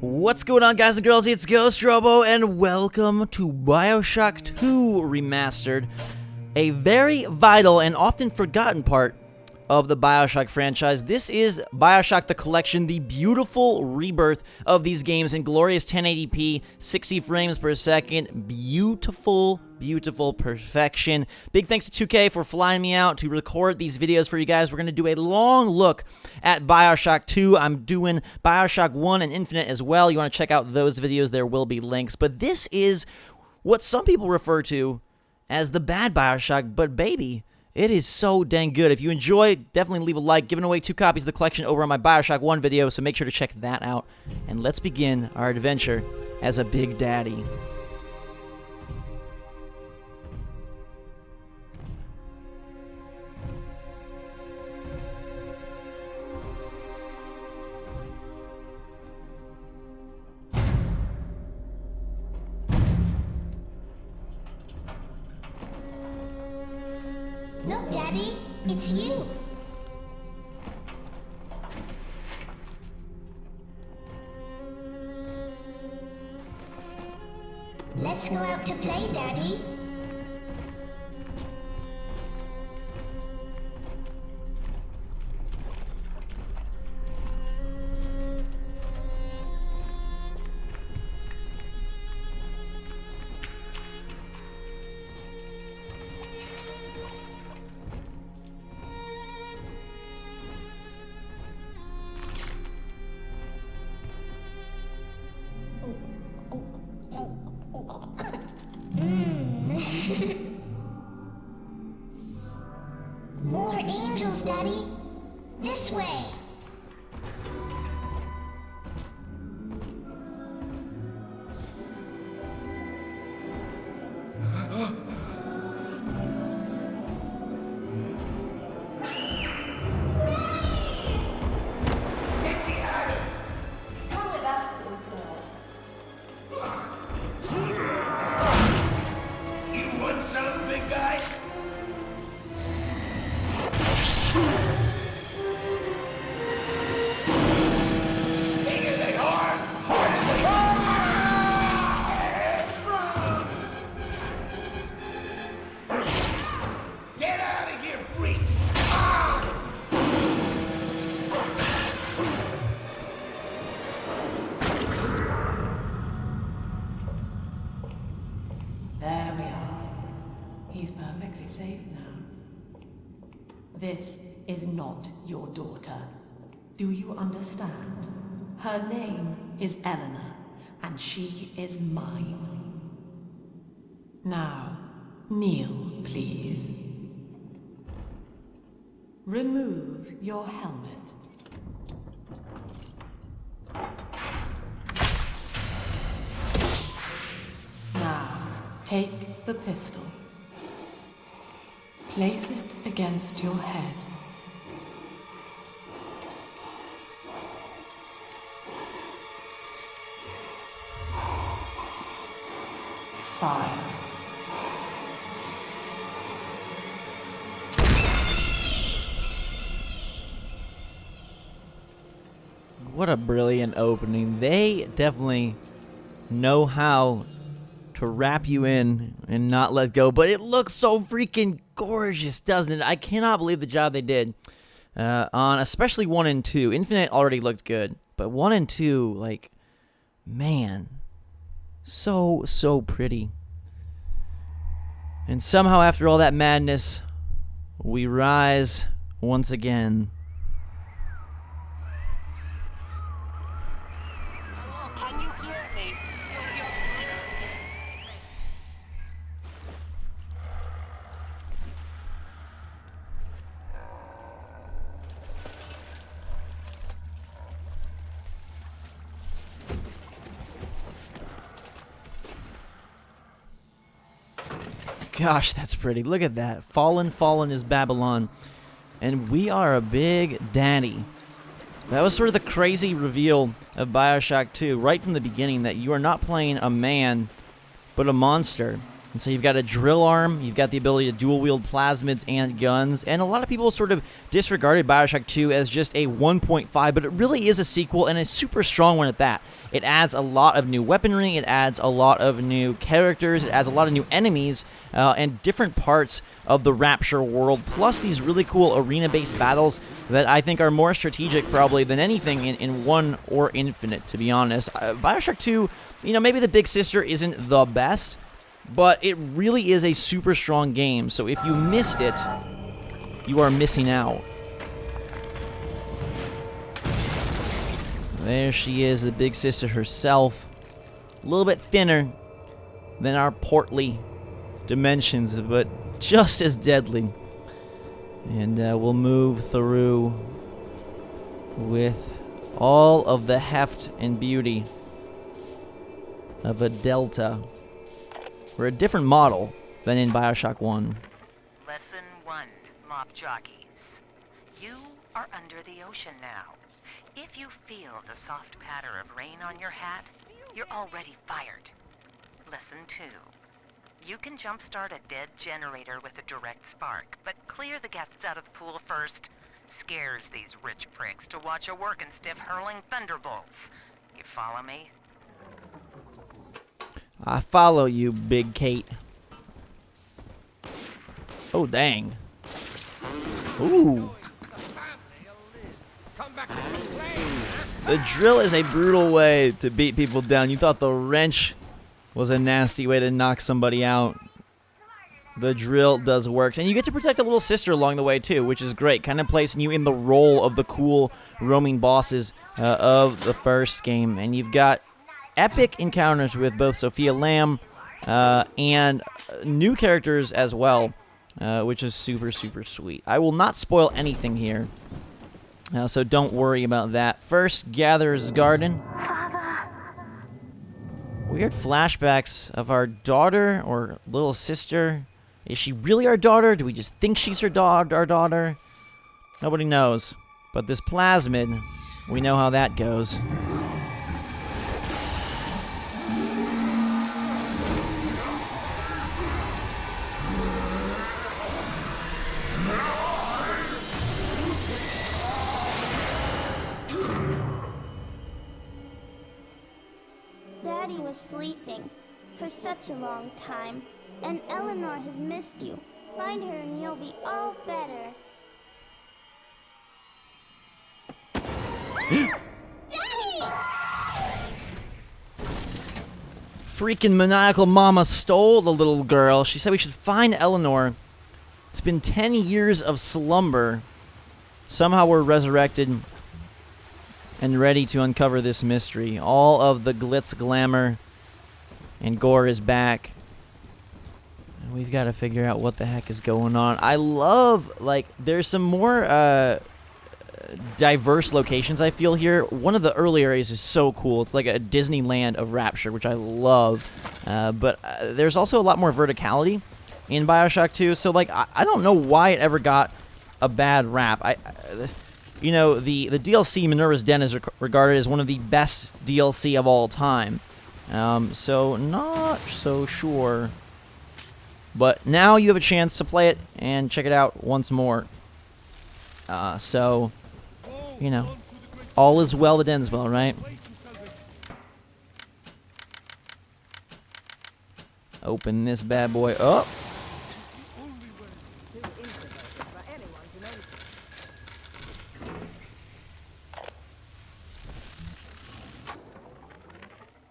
What's going on, guys and girls? It's Ghost Robo, and welcome to Bioshock 2 Remastered, a very vital and often forgotten part of the Bioshock franchise. This is Bioshock The Collection, the beautiful rebirth of these games in glorious 1080p, 60 frames per second, beautiful, beautiful perfection. Big thanks to 2K for flying me out to record these videos for you guys. We're going to do a long look at Bioshock 2. I'm doing Bioshock 1 and Infinite as well. You want to check out those videos, there will be links. But this is what some people refer to as the bad Bioshock, but baby, it is so dang good. If you enjoy, definitely leave a like. Giving away 2 copies of the collection over on my Bioshock 1 video, so make sure to check that out. And let's begin our adventure as a Big Daddy. Look, Daddy, it's you. Let's go out to play, Daddy. More angels, Daddy. This way. Come with us, little girl. You want some, big guy? Bigger than hard, harder than hard. Get out of here, freak! There we are. He's perfectly safe now. This is not your daughter. Do you understand? Her name is Eleanor, and she is mine. Now, kneel, please. Remove your helmet. Now, take the pistol. Place it against your head. Fire. What a brilliant opening. They definitely know how to wrap you in and not let go, but it looks so freaking gorgeous, doesn't it? I cannot believe the job they did on especially 1 and 2. Infinite already looked good, but 1 and 2, like, man, so pretty. And somehow after all that madness, we rise once again. Hello, can you hear me? Gosh, that's pretty. Look at that. Fallen is Babylon. And we are a Big Daddy. That was sort of the crazy reveal of Bioshock 2, right from the beginning, that you are not playing a man, but a monster. And so you've got a drill arm, you've got the ability to dual-wield plasmids and guns, and a lot of people sort of disregarded Bioshock 2 as just a 1.5, but it really is a sequel, and a super strong one at that. It adds a lot of new weaponry, it adds a lot of new characters, it adds a lot of new enemies, and different parts of the Rapture world, plus these really cool arena-based battles that I think are more strategic probably than anything in 1 or Infinite, to be honest. Bioshock 2, you know, maybe the big sister isn't the best, but it really is a super strong game, so if you missed it, you are missing out. There she is, the big sister herself. A little bit thinner than our portly dimensions, but just as deadly. And we'll move through with all of the heft and beauty of a Delta. We're a different model than in Bioshock 1. Lesson 1, mop jockeys. You are under the ocean now. If you feel the soft patter of rain on your hat, you're already fired. Lesson 2. You can jumpstart a dead generator with a direct spark, but clear the guests out of the pool first. Scares these rich pricks to watch a working stiff hurling thunderbolts. You follow me? I follow you, Big Kate. Oh, dang. Ooh. The drill is a brutal way to beat people down. You thought the wrench was a nasty way to knock somebody out. The drill does works. And you get to protect a little sister along the way, too, which is great. Kind of placing you in the role of the cool roaming bosses of the first game. And you've got epic encounters with both Sophia Lamb and new characters as well, which is super, super sweet. I will not spoil anything here, so don't worry about that. First, Gatherer's Garden. Weird flashbacks of our daughter or little sister. Is she really our daughter? Do we just think she's our daughter? Nobody knows. But this plasmid, we know how that goes. Daddy was sleeping for such a long time, and Eleanor has missed you. Find her and you'll be all better. Daddy! Freaking maniacal mama stole the little girl. She said we should find Eleanor. It's been 10 years of slumber. Somehow we're resurrected and ready to uncover this mystery. All of the glitz, glamour, and gore is back. And we've got to figure out what the heck is going on. I love, like, there's some more diverse locations I feel here. One of the early areas is so cool. It's like a Disneyland of Rapture, which I love. But there's also a lot more verticality in Bioshock 2. So, like, I don't know why it ever got a bad rap. You know, the DLC Minervas Den is regarded as one of the best DLC of all time. So, not so sure. But now you have a chance to play it and check it out once more. So, you know, all is well that ends well, right? Open this bad boy up.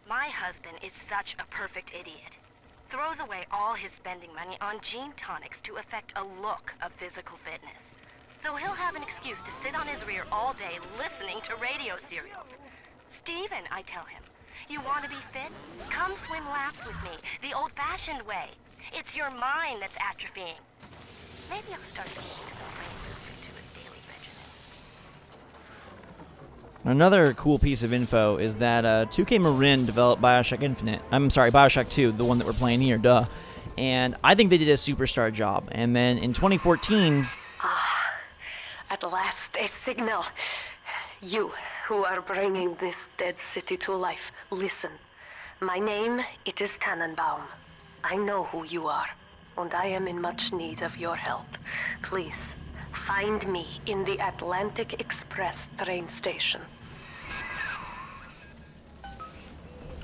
My husband is such a perfect idiot. Throws away all his spending money on gene tonics to affect a look of physical fitness. So he'll have an excuse to sit on his rear all day listening to radio serials. Steven, I tell him, you want to be fit? Come swim laps with me, the old-fashioned way. It's your mind that's atrophying. Maybe I'll start eating some brain into his daily regimen. Another cool piece of info is that 2K Marin developed Bioshock Infinite. I'm sorry, Bioshock 2, the one that we're playing here, duh. And I think they did a superstar job. And then in 2014... At last, a signal. You, who are bringing this dead city to life, listen. My name, it is Tannenbaum. I know who you are, and I am in much need of your help. Please, find me in the Atlantic Express train station.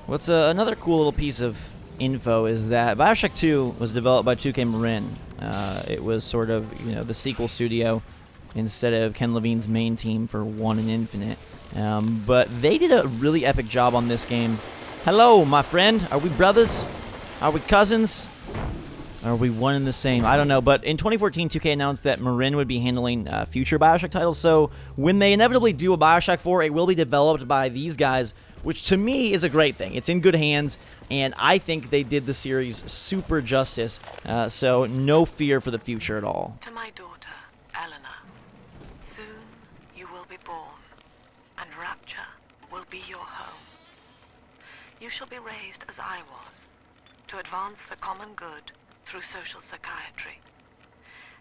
What's another cool little piece of info is that Bioshock 2 was developed by 2K Marin. It was sort of, the sequel studio instead of Ken Levine's main team for 1 and Infinite. But they did a really epic job on this game. Hello, my friend. Are we brothers? Are we cousins? Are we one and the same? I don't know. But in 2014, 2K announced that Marin would be handling future Bioshock titles. So when they inevitably do a Bioshock 4, it will be developed by these guys, which to me is a great thing. It's in good hands, and I think they did the series super justice. So no fear for the future at all. To my daughter, Eleanor, soon you will be born, and Rapture will be your home. You shall be raised as I was, to advance the common good through social psychiatry.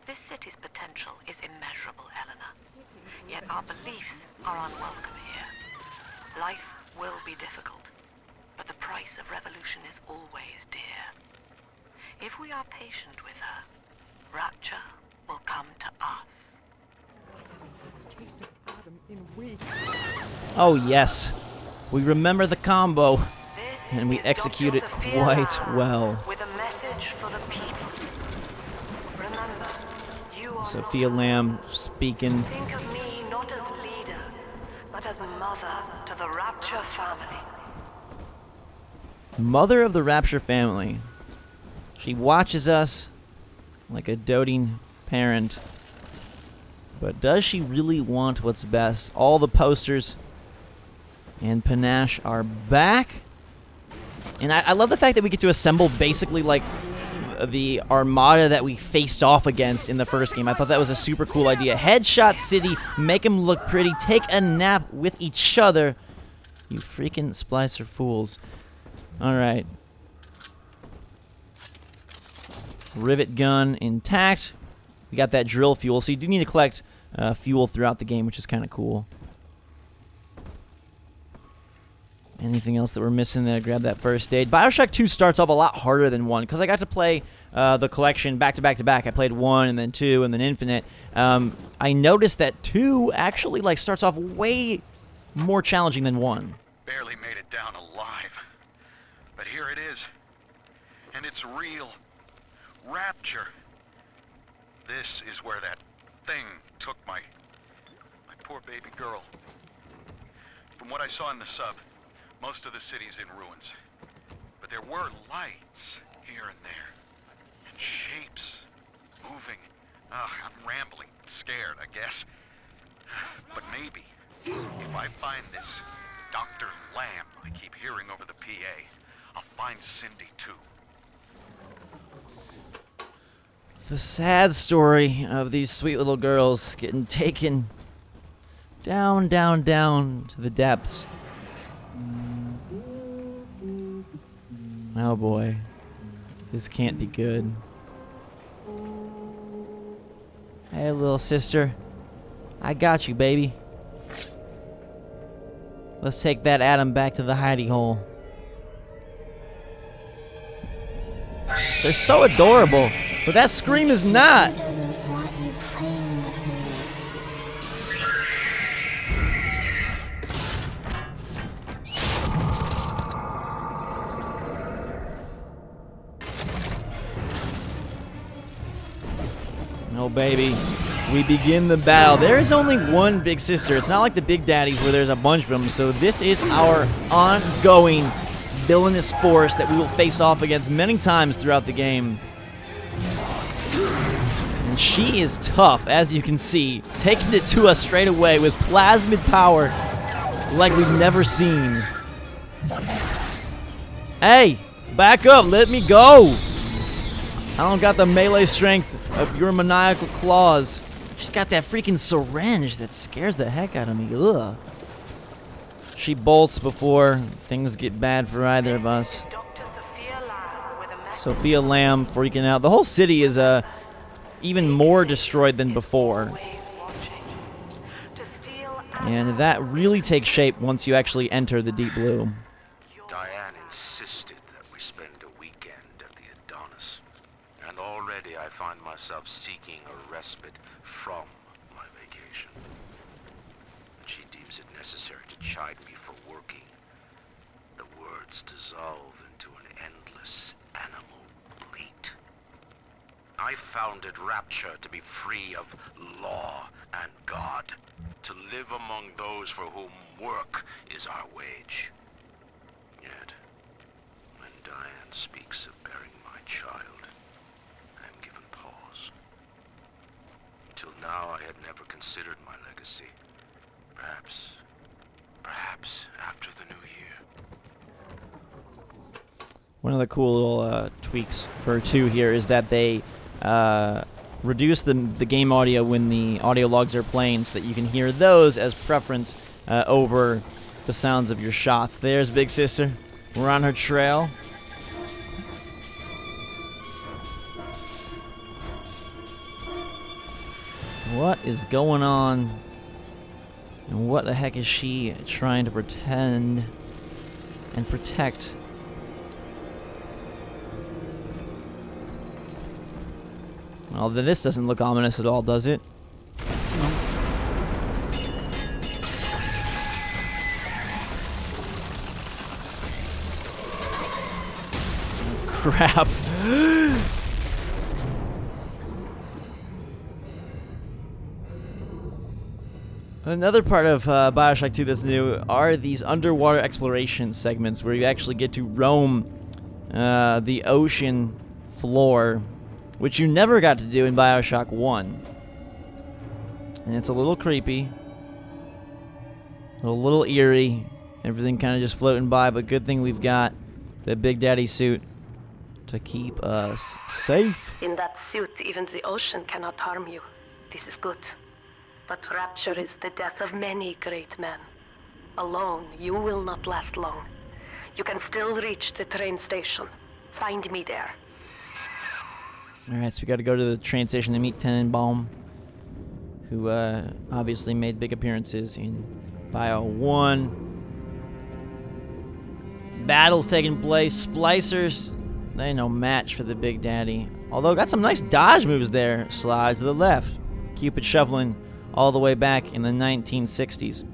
This city's potential is immeasurable, Eleanor. Yet our beliefs are unwelcome here. Life will be difficult, but the price of revolution is always dear. If we are patient with her, Rapture will come to us. Oh yes, we remember the combo, and we execute it quite well. With a message for the people. Remember, you are Sophia Lamb speaking. Think of me not as leader, but as mother to the Rapture family. Mother of the Rapture family. She watches us like a doting parent. But does she really want what's best? All the posters and panache are back. And I love the fact that we get to assemble basically like the armada that we faced off against in the first game. I thought that was a super cool idea. Headshot City, make them look pretty, take a nap with each other. You freaking Splicer fools. Alright. Rivet gun intact. We got that drill fuel, so you do need to collect fuel throughout the game, which is kind of cool. Anything else that we're missing there? Grab that first aid. Bioshock 2 starts off a lot harder than 1, because I got to play the collection back to back to back. I played 1 and then 2 and then Infinite. I noticed that 2 actually starts off way more challenging than 1. Barely made it down alive. But here it is. And it's real. Rapture. This is where that thing took my poor baby girl. From what I saw in the sub, most of the city's in ruins. But there were lights here and there. And shapes moving. I'm rambling, scared, I guess. But maybe, if I find this Dr. Lamb I keep hearing over the PA, I'll find Cindy too. The sad story of these sweet little girls getting taken down, down, down to the depths. Oh boy. This can't be good. Hey, little sister. I got you, baby. Let's take that Adam back to the hidey hole. They're so adorable, but that scream is not. Doesn't want you playing with me. No, baby. We begin the battle. There is only one big sister. It's not like the Big Daddies where there's a bunch of them. So this is our ongoing villainous force that we will face off against many times throughout the game. And she is tough, as you can see, taking it to us straight away with plasmid power like we've never seen. Hey, back up, let me go. I don't got the melee strength of your maniacal claws. She's got that freaking syringe that scares the heck out of me. Ugh. She bolts before things get bad for either of us. Sophia Lamb freaking out. The whole city is even more destroyed than before. And that really takes shape once you actually enter the Deep Blue. Diane insisted that we spend a weekend at the Already I find myself seeking a respite from my vacation. And she deems it necessary to chide me for working. The words dissolve into an endless animal bleat. I founded Rapture to be free of law and God, to live among those for whom work is our wage. Yet, when Diane speaks of bearing my child, I am given pause. Until now, I had never considered my legacy. Perhaps after the new year. One of the cool little tweaks for 2 here is that they reduce the game audio when the audio logs are playing so that you can hear those as preference over the sounds of your shots. There's Big Sister. We're on her trail. What is going on? And what the heck is she trying to pretend and protect? Well, this doesn't look ominous at all, does it? No. Crap. Another part of Bioshock 2 that's new are these underwater exploration segments where you actually get to roam the ocean floor, which you never got to do in Bioshock 1. And it's a little creepy, a little eerie, everything kind of just floating by, but good thing we've got the Big Daddy suit to keep us safe. In that suit, even the ocean cannot harm you. This is good. But Rapture is the death of many great men. Alone, you will not last long. You can still reach the train station. Find me there. Alright, so we gotta go to the train station to meet Tenenbaum, who obviously made big appearances in Bio 1. Battles taking place. Splicers, they ain't no match for the Big Daddy. Although, got some nice dodge moves there. Slide to the left. Cupid shuffling all the way back in the 1960s.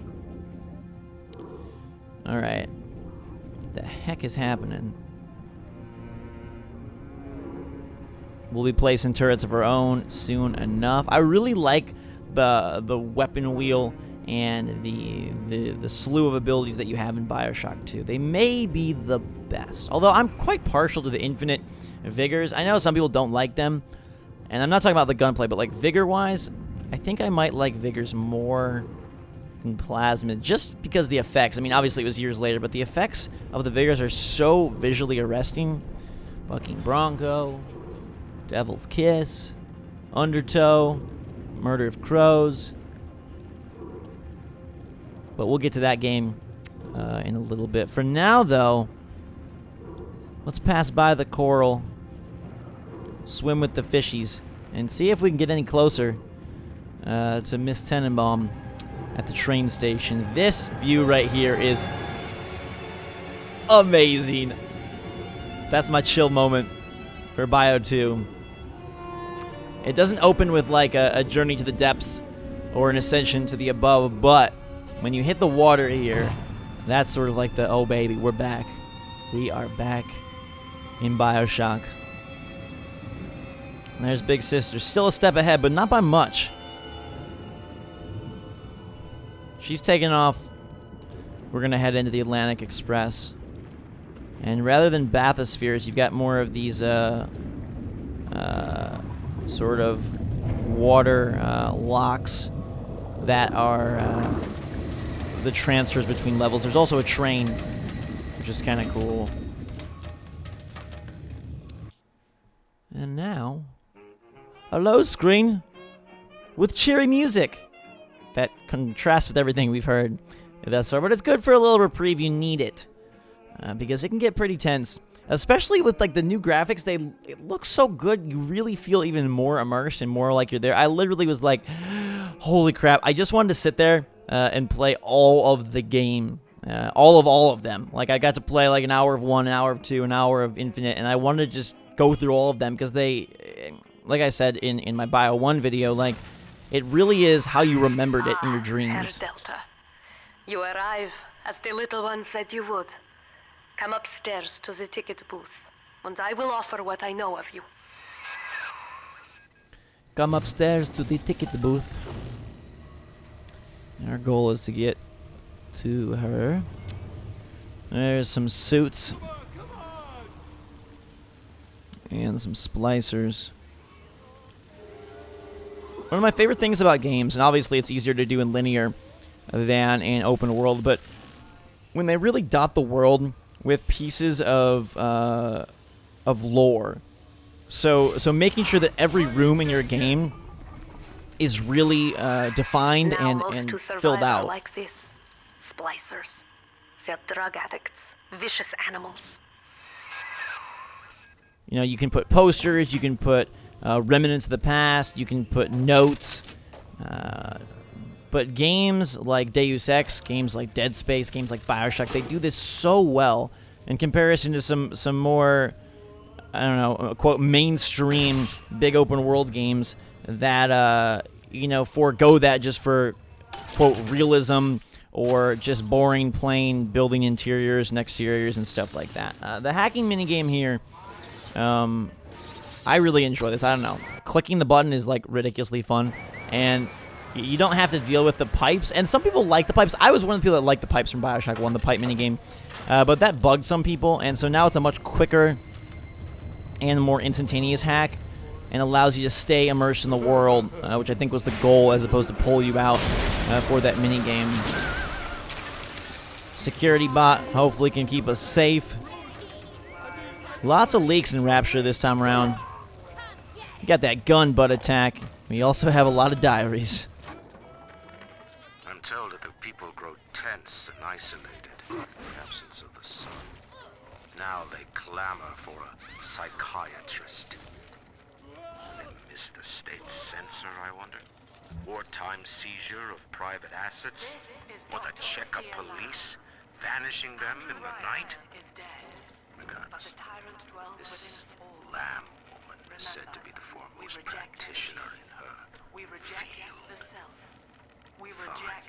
Alright. What the heck is happening? We'll be placing turrets of our own soon enough. I really like the weapon wheel and the slew of abilities that you have in Bioshock 2. They may be the best. Although I'm quite partial to the Infinite Vigors. I know some people don't like them. And I'm not talking about the gunplay, but like vigor-wise, I think I might like Vigors more than Plasmid, just because the effects. I mean, obviously it was years later, but the effects of the Vigors are so visually arresting. Bucking Bronco, Devil's Kiss, Undertow, Murder of Crows. But we'll get to that game in a little bit. For now, though, let's pass by the coral, swim with the fishies, and see if we can get any closer to Miss Tenenbaum at the train station. This view right here is amazing. That's my chill moment for Bio 2. It doesn't open with like a journey to the depths or an ascension to the above, but when you hit the water here, that's sort of like the, oh baby, we're back. We are back in Bioshock. And there's Big Sister, still a step ahead, but not by much. She's taking off. We're going to head into the Atlantic Express. And rather than bathyspheres, you've got more of these sort of water locks that are the transfers between levels. There's also a train, which is kind of cool. And now, a load screen with cheery music that contrasts with everything we've heard thus far. But it's good for a little reprieve. You need it because it can get pretty tense, especially with like the new graphics. It looks so good. You really feel even more immersed and more like you're there. I literally was like, holy crap! I just wanted to sit there and play all of the game, all of them. Like I got to play like an hour of one, an hour of two, an hour of Infinite, and I wanted to just go through all of them because they like I said in my Bio 1 video, like, it really is how you remembered it in your dreams. Herr Delta, you arrive as the little one said you would. Come upstairs to the ticket booth, and I will offer what I know of you. Come upstairs to the ticket booth. And our goal is to get to her. There's some suits. And some splicers. One of my favorite things about games, and obviously it's easier to do in linear than in open world, but when they really dot the world with pieces of lore. So making sure that every room in your game is really defined and filled out. Like this, splicers, they're drug addicts, vicious animals. You know, you can put posters, you can put remnants of the past, you can put notes. But games like Deus Ex, games like Dead Space, games like Bioshock, they do this so well in comparison to some more, I don't know, quote, mainstream big open world games that, you know, forego that just for, quote, realism or just boring, plain building interiors and exteriors and stuff like that. The hacking minigame here, I really enjoy this. I don't know. Clicking the button is, like, ridiculously fun, and you don't have to deal with the pipes. And some people like the pipes. I was one of the people that liked the pipes from Bioshock 1, the pipe minigame. But that bugged some people, and so now it's a much quicker and more instantaneous hack, and allows you to stay immersed in the world, which I think was the goal, as opposed to pull you out for that minigame. Security bot hopefully can keep us safe. Lots of leaks in Rapture this time around. You got that gun butt attack. We also have a lot of diaries. I'm told that the people grow tense and isolated in the absence of the sun. Now they clamor for a psychiatrist. They miss the state censor, I wonder? Wartime seizure of private assets? Or the Cheka police vanishing them in the night? Regardless, this Lamb woman is said to be the foremost practitioner in her field. We reject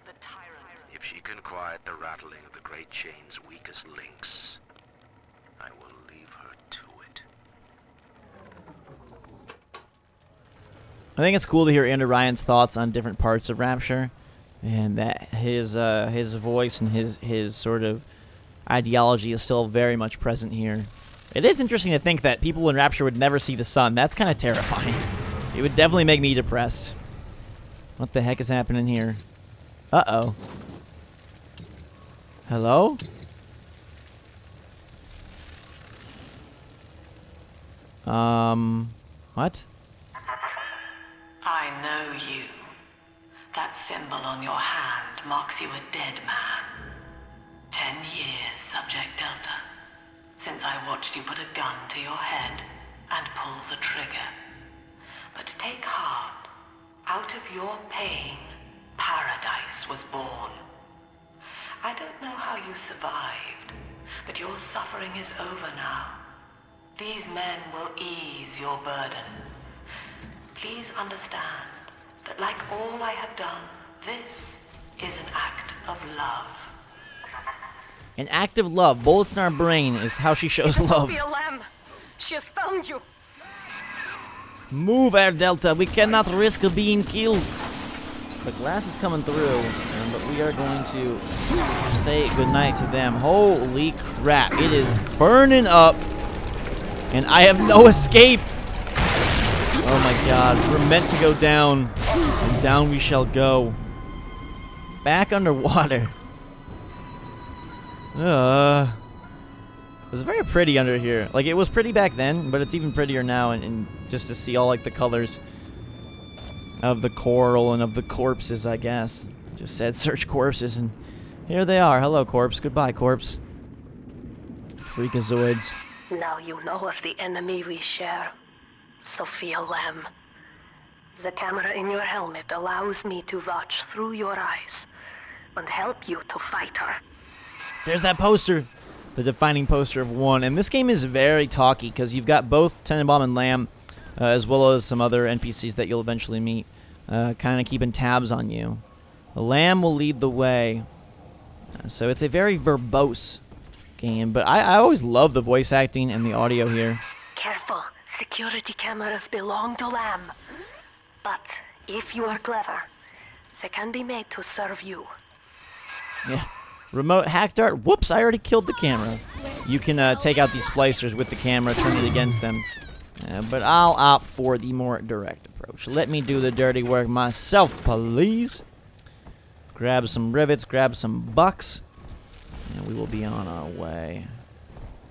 the tyrant. If she can quiet the rattling of the great chain's weakest links, I will leave her to it. I think it's cool to hear Andrew Ryan's thoughts on different parts of Rapture, and that his voice and his sort of ideology is still very much present here. It is interesting to think that people in Rapture would never see the sun. That's kind of terrifying. It would definitely make me depressed. What the heck is happening here? Uh-oh. Hello? What? I know you. That symbol on your hand marks you a dead man. 10 years, Subject Delta, since I watched you put a gun to your head and pull the trigger. But take heart. Out of your pain, paradise was born. I don't know how you survived, but your suffering is over now. These men will ease your burden. Please understand that like all I have done, this is an act of love. An act of love. Bullets in our brain is how she shows love. Be a lamb. She has found you. Move, Air Delta. We cannot risk being killed. The glass is coming through, but we are going to say goodnight to them. Holy crap. It is burning up, and I have no escape. Oh my god. We're meant to go down, and down we shall go. Back underwater. It was very pretty under here. Like, it was pretty back then, but it's even prettier now, and just to see all, like, the colors of the coral and of the corpses, I guess. Just said search corpses, and here they are. Hello, corpse. Goodbye, corpse. Freakazoids. Now you know of the enemy we share, Sophia Lamb. The camera in your helmet allows me to watch through your eyes and help you to fight her. There's that poster. The defining poster of 1. And this game is very talky because you've got both Tenenbaum and Lamb as well as some other NPCs that you'll eventually meet, kind of keeping tabs on you. The lamb will lead the way. So it's a very verbose game, but I always love the voice acting and the audio here. Careful, security cameras belong to Lamb. But if you are clever, they can be made to serve you. Yeah. Remote hack dart. Whoops, I already killed the camera. You can take out these splicers with the camera, turn it against them. But I'll opt for the more direct approach. Let me do the dirty work myself, please. Grab some rivets, grab some bucks, and we will be on our way.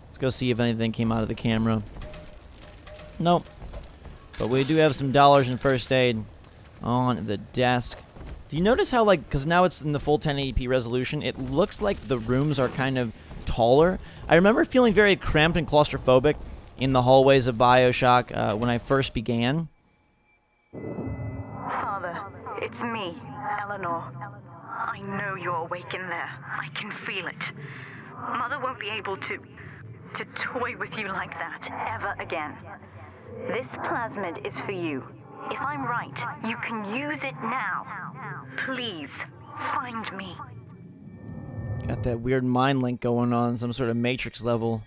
Let's go see if anything came out of the camera. Nope. But we do have some dollars in first aid on the desk. Do you notice how, like, because now it's in the full 1080p resolution, it looks like the rooms are kind of taller? I remember feeling very cramped and claustrophobic in the hallways of Bioshock when I first began. Father, it's me, Eleanor. I know you're awake in there. I can feel it. Mother won't be able to toy with you like that ever again. This plasmid is for you. If I'm right, you can use it now. Please, find me. Got that weird mind link going on, some sort of Matrix level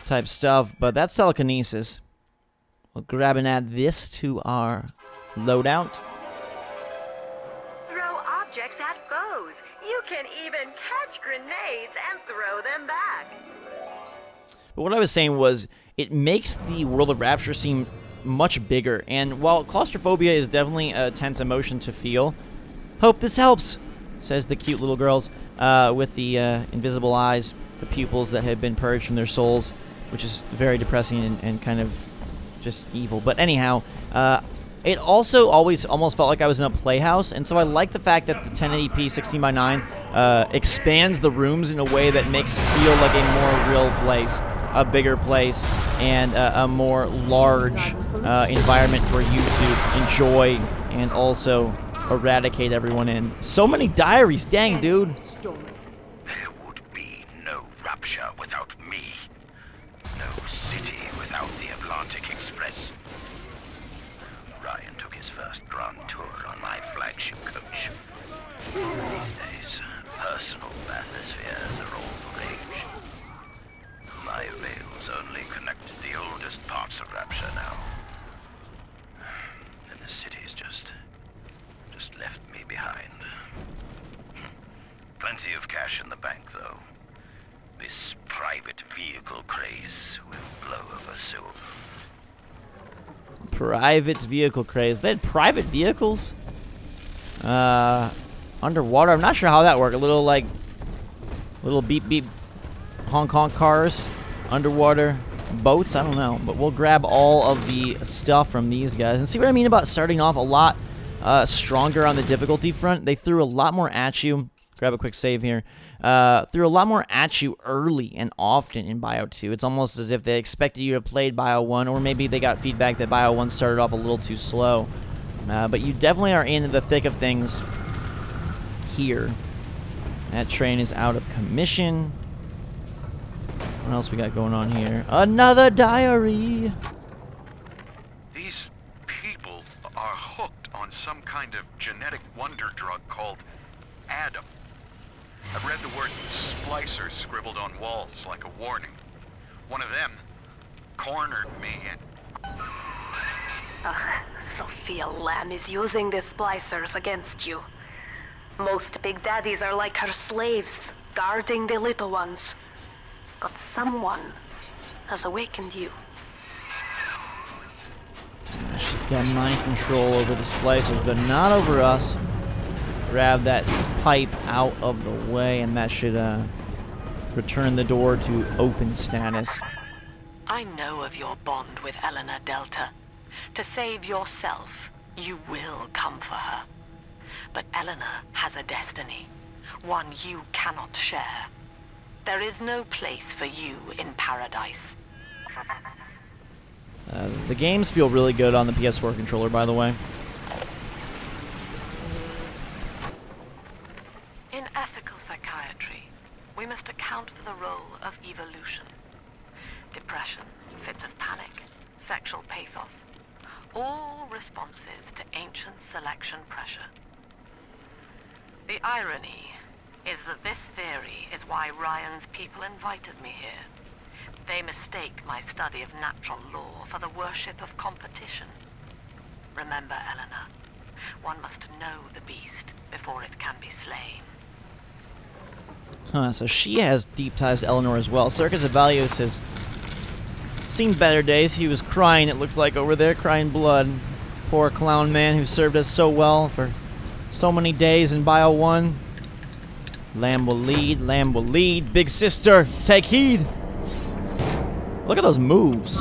type stuff, but that's telekinesis. We'll grab and add this to our loadout. Throw objects at foes. You can even catch grenades and throw them back. But what I was saying was, it makes the world of Rapture seem much bigger, and while claustrophobia is definitely a tense emotion to feel, hope this helps, says the cute little girls with the invisible eyes, the pupils that have been purged from their souls, which is very depressing and kind of just evil. But anyhow, it also always almost felt like I was in a playhouse, and so I like the fact that the 1080p 16:9 expands the rooms in a way that makes it feel like a more real place, a bigger place, and a more large environment for you to enjoy and also eradicate everyone in. So many diaries, dang, dude. There would be no Rapture without me. No city without the Atlantic Express. Ryan took his first grand tour on my flagship coach. These days, personal bathyspheres are all the rage. My rails only connect the oldest parts of Rapture now. And the city's just left me behind. Plenty of cash in the bank, though. This private vehicle craze will blow over soon. Private vehicle craze. They had private vehicles? Underwater? I'm not sure how that worked. A little, like, little beep beep honk honk cars. Underwater boats? I don't know. But we'll grab all of the stuff from these guys. And see what I mean about starting off a lot stronger on the difficulty front. They threw a lot more at you. Grab a quick save here. Threw a lot more at you early and often in Bio 2. It's almost as if they expected you to have played Bio 1, or maybe they got feedback that Bio 1 started off a little too slow. But you definitely are in the thick of things here. That train is out of commission. What else we got going on here? Another diary! These people are hooked on some kind of genetic wonder drug called Adam. I've read the word Splicers scribbled on walls like a warning. One of them cornered me and... Sophia Lamb is using the Splicers against you. Most Big Daddies are like her slaves, guarding the little ones. But someone has awakened you. She's got mind control over the Splicers, but not over us. Grab that pipe out of the way, and that should return the door to open status. I know of your bond with Eleanor Delta. To save yourself, you will come for her. But Eleanor has a destiny, one you cannot share. There is no place for you in paradise. The games feel really good on the PS4 controller, by the way. In ethical psychiatry, we must account for the role of evolution. depression, fits of panic, sexual pathos. All responses to ancient selection pressure. The irony is that this theory is why Ryan's people invited me here. They mistake my study of natural law for the worship of competition. Remember, Eleanor, one must know the beast before it can be slain. Huh, so she has deep ties to Eleanor as well. Circus of Values has seen better days. He was crying, it looks like, over there, crying blood. Poor clown man who served us so well for so many days in Bio 1. Lamb will lead, lamb will lead. Big sister, take heed. Look at those moves.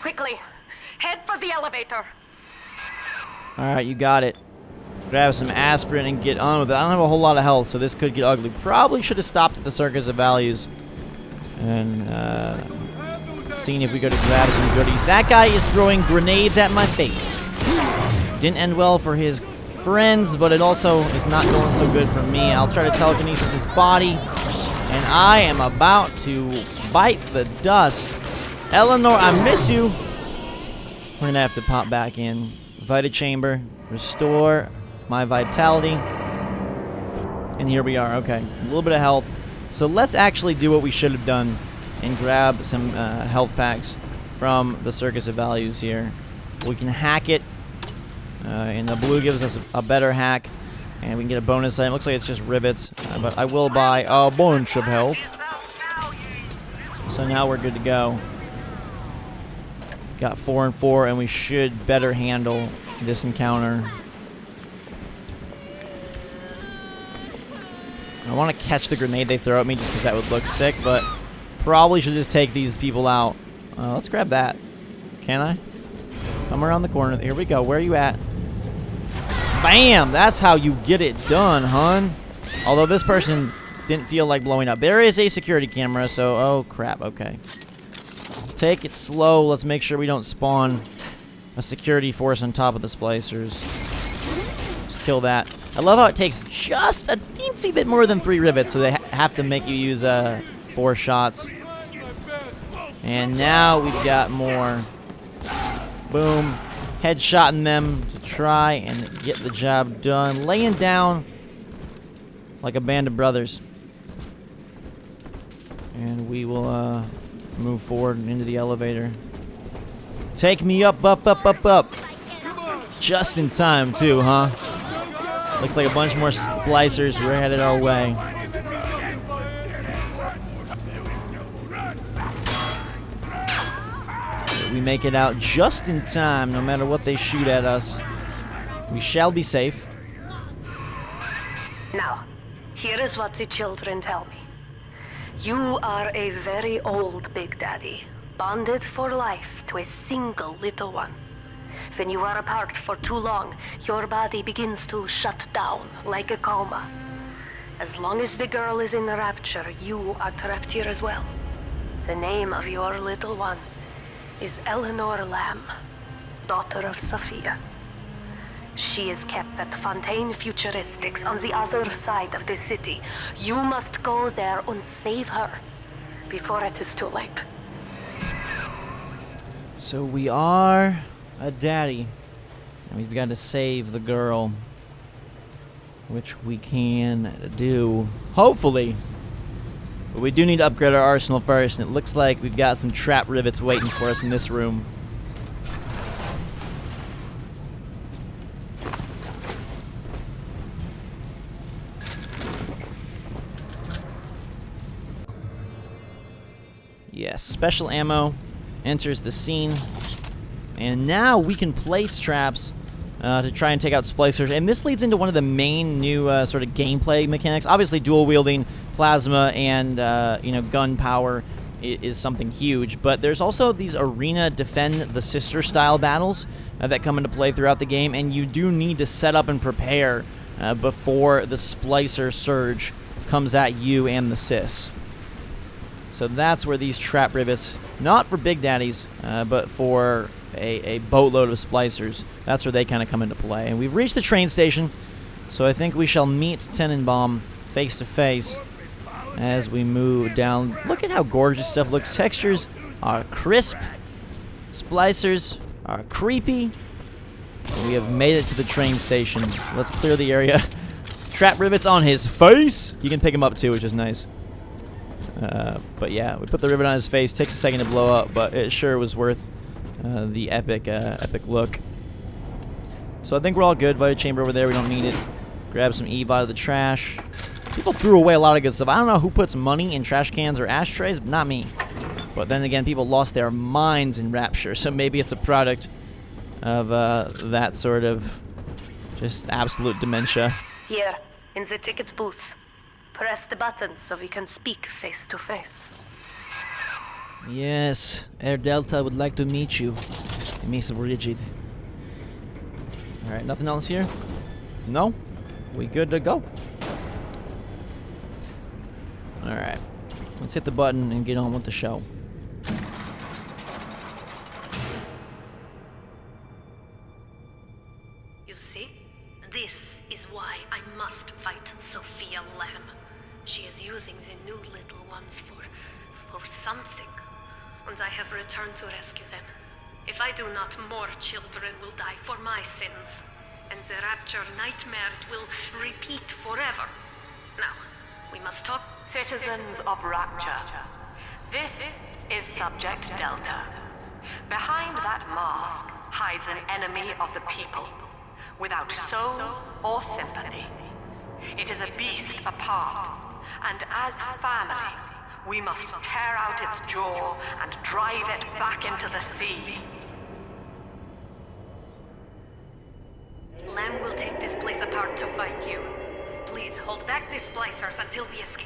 Quickly, head for the elevator. Alright, you got it. Grab some aspirin and get on with it. I don't have a whole lot of health, so this could get ugly. Probably should have stopped at the Circus of Values and seen if we could have grabbed some goodies. That guy is throwing grenades at my face. Didn't end well for his friends, but it also is not going so good for me. I'll try to telekinesis his body, and I am about to bite the dust. Eleanor, I miss you. We're gonna have to pop back in. Vita chamber, restore my vitality, and here we are. Okay, a little bit of health. So let's actually do what we should have done and grab some health packs from the Circus of Values here. We can hack it, and the blue gives us a better hack, and we can get a bonus item. Looks like it's just rivets, but I will buy a bunch of health. So now we're good to go. Got 4 and 4, and we should better handle this encounter. I want to catch the grenade they throw at me just because that would look sick, but probably should just take these people out. Let's grab that. Can I? Come around the corner. Here we go. Where are you at? Bam! That's how you get it done, hun. Although this person didn't feel like blowing up. There is a security camera, so... Oh, crap. Okay. Take it slow. Let's make sure we don't spawn a security force on top of the splicers. Just kill that. I love how it takes just a teensy bit more than 3 rivets, so they have to make you use 4 shots. And now we've got more. Boom. Headshotting them to try and get the job done. Laying down like a band of brothers. And we will move forward into the elevator. Take me up, up, up, up, up. Just in time, too, huh? Looks like a bunch more splicers. We're headed our way. We make it out just in time, no matter what they shoot at us. We shall be safe. Now, here is what the children tell me. You are a very old Big Daddy, bonded for life to a single little one. When you are apart for too long, your body begins to shut down like a coma. As long as the girl is in Rapture, you are trapped here as well. The name of your little one is Eleanor Lamb, daughter of Sophia. She is kept at Fontaine Futuristics on the other side of the city. You must go there and save her before it is too late. So we are a daddy, and we've got to save the girl, which we can do, hopefully. But we do need to upgrade our arsenal first, and it looks like we've got some trap rivets waiting for us in this room. Yes, special ammo enters the scene. And now we can place traps to try and take out splicers. And this leads into one of the main new sort of gameplay mechanics. Obviously, dual wielding plasma and gun power is something huge. But there's also these arena defend the sister style battles that come into play throughout the game. And you do need to set up and prepare before the splicer surge comes at you and the sis. So that's where these trap rivets, not for Big Daddies, but for a boatload of splicers. That's where they kind of come into play. And we've reached the train station, so I think we shall meet Tenenbaum face to face as we move down. Look at how gorgeous stuff looks. Textures are crisp. Splicers are creepy. We have made it to the train station. So let's clear the area. Trap rivets on his face. You can pick him up too, which is nice. But yeah, we put the rivet on his face. Takes a second to blow up, but it sure was worth the epic look. So I think we're all good. Vital chamber over there. We don't need it. Grab some Eve out of the trash. People threw away a lot of good stuff. I don't know who puts money in trash cans or ashtrays, but not me. But then again, people lost their minds in Rapture, so maybe it's a product of that sort of just absolute dementia. Here, in the ticket booth. Press the button so we can speak face to face. Yes, Air Delta would like to meet you, Miss Rigid. Alright, nothing else here? No? We good to go? Alright, let's hit the button and get on with the show. This is why I must fight Sophia Lamb. She is using the new little ones for something, and I have returned to rescue them. If I do not, more children will die for my sins, and the Rapture nightmare will repeat forever. Now, we must talk. Citizens of Rapture, this is Subject Delta. Behind that mask hides an enemy of the people, without soul or sympathy. It is a beast apart, and as family, we must tear out its jaw and drive it back into the sea. Lamb will take this place apart to fight you. Please hold back the Splicers until we escape.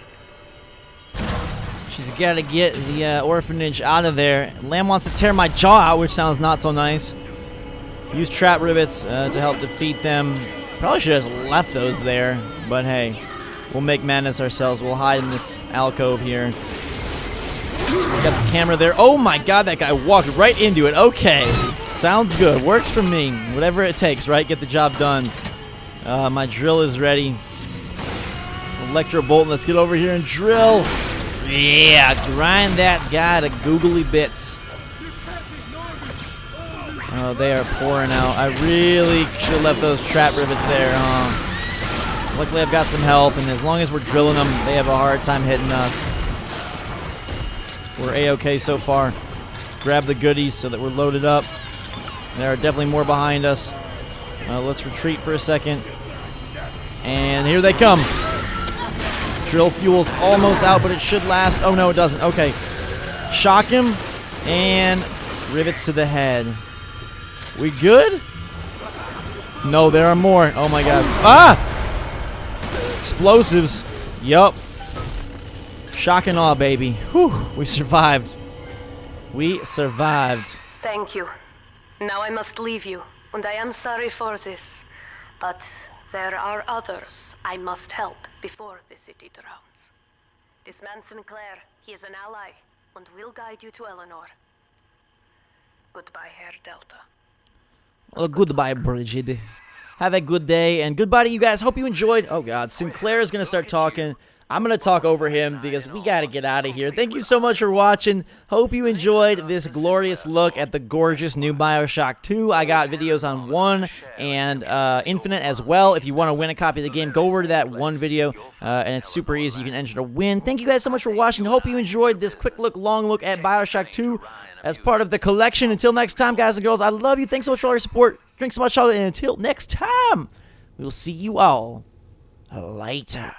She's got to get the orphanage out of there. Lamb wants to tear my jaw out, which sounds not so nice. Use trap rivets to help defeat them. Probably should have just left those there, but hey, we'll make madness ourselves. We'll hide in this alcove here. We got the camera there. Oh my god, that guy walked right into it. Okay, sounds good. Works for me. Whatever it takes, right? Get the job done. My drill is ready. Electro bolt. Let's get over here and drill. Yeah, grind that guy to googly bits. Oh, they are pouring out. I really should have left those trap rivets there, huh? Luckily, I've got some health, and as long as we're drilling them, they have a hard time hitting us. We're A-okay so far. Grab the goodies so that we're loaded up. There are definitely more behind us. Let's retreat for a second. And here they come. Drill fuel's almost out, but it should last. Oh, no, it doesn't. Okay. Shock him, and rivets to the head. We good? No, there are more. Oh my god. Ah! Explosives. Yup. Shock and awe, baby. Whew. We survived. We survived. Thank you. Now I must leave you, and I am sorry for this. But there are others I must help before the city drowns. This man Sinclair, he is an ally, and will guide you to Eleanor. Goodbye, Herr Delta. Well, goodbye, Bridget. Have a good day, and goodbye to you guys. Hope you enjoyed. Oh, God. Sinclair is going to start talking. I'm going to talk over him because we got to get out of here. Thank you so much for watching. Hope you enjoyed this glorious look at the gorgeous new Bioshock 2. I got videos on 1 and Infinite as well. If you want to win a copy of the game, go over to that one video, and it's super easy. You can enter to win. Thank you guys so much for watching. Hope you enjoyed this quick look, long look at Bioshock 2 as part of the collection. Until next time, guys and girls, I love you. Thanks so much for all your support. Drink so much chocolate, and until next time, we will see you all later.